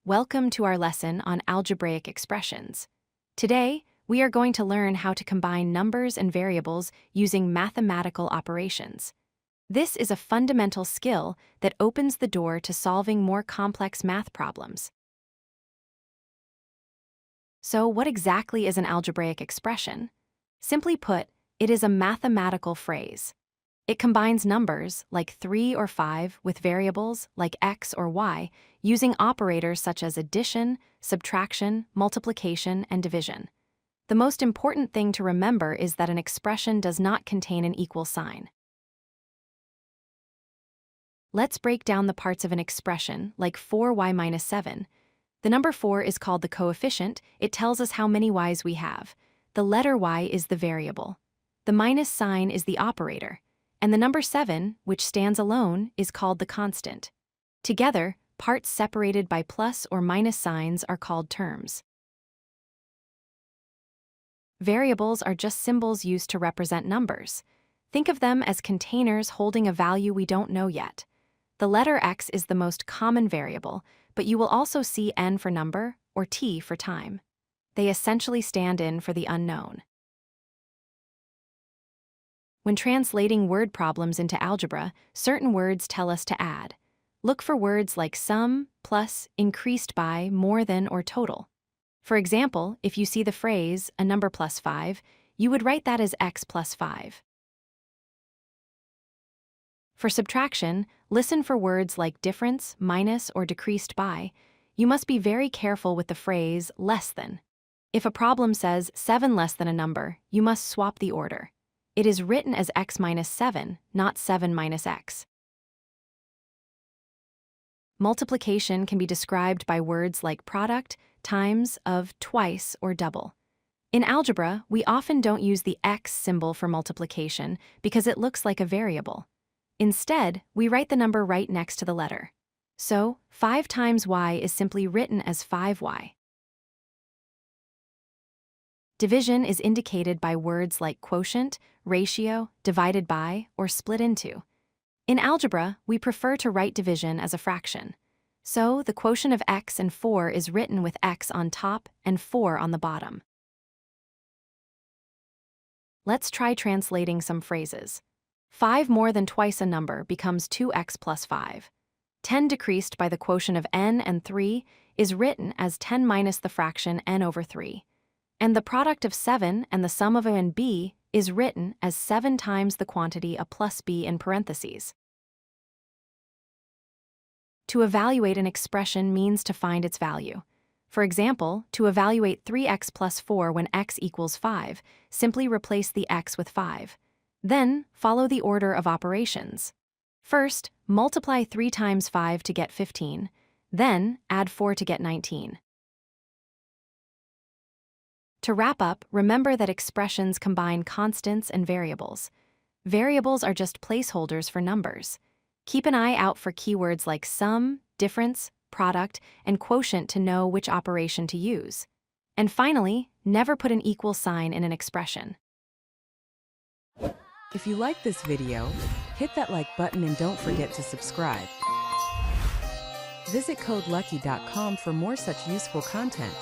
Welcome to our lesson on algebraic expressions. Today, we are going to learn how to combine numbers and variables using mathematical operations. This is a fundamental skill that opens the door to solving more complex math problems. So, what exactly is an algebraic expression? Simply put, it is a mathematical phrase. It combines numbers, like 3 or 5, with variables, like x or y, using operators such as addition, subtraction, multiplication, and division. The most important thing to remember is that an expression does not contain an equal sign. Let's break down the parts of an expression, like 4y minus 7. The number 4 is called the coefficient. It tells us how many y's we have. The letter y is the variable. The minus sign is the operator. And the number 7, which stands alone, is called the constant. Together, parts separated by plus or minus signs are called terms. Variables are just symbols used to represent numbers. Think of them as containers holding a value we don't know yet. The letter x is the most common variable, but you will also see n for number or t for time. They essentially stand in for the unknown. When translating word problems into algebra, certain words tell us to add. Look for words like sum, plus, increased by, more than, or total. For example, if you see the phrase, a number plus 5, you would write that as x plus 5. For subtraction, listen for words like difference, minus, or decreased by. You must be very careful with the phrase less than. If a problem says 7 less than a number, you must swap the order. It is written as x minus 7, not 7 minus x. Multiplication can be described by words like product, times, of, twice, or double. In algebra, we often don't use the x symbol for multiplication because it looks like a variable. Instead, we write the number right next to the letter. So, 5 times y is simply written as 5y. Division is indicated by words like quotient, ratio, divided by, or split into. In algebra, we prefer to write division as a fraction. So, the quotient of x and 4 is written with x on top and 4 on the bottom. Let's try translating some phrases. 5 more than twice a number becomes 2x plus 5. 10 decreased by the quotient of n and 3 is written as 10 minus the fraction n over 3. And the product of 7 and the sum of a and b is written as 7 times the quantity a plus b in parentheses. To evaluate an expression means to find its value. For example, to evaluate 3x plus 4 when x equals 5, simply replace the x with 5. Then, follow the order of operations. First, multiply 3 times 5 to get 15. Then, add 4 to get 19. To wrap up, remember that expressions combine constants and variables. Variables are just placeholders for numbers. Keep an eye out for keywords like sum, difference, product, and quotient to know which operation to use. And finally, never put an equal sign in an expression. If you like this video, hit that like button and don't forget to subscribe. Visit codelucky.com for more such useful content.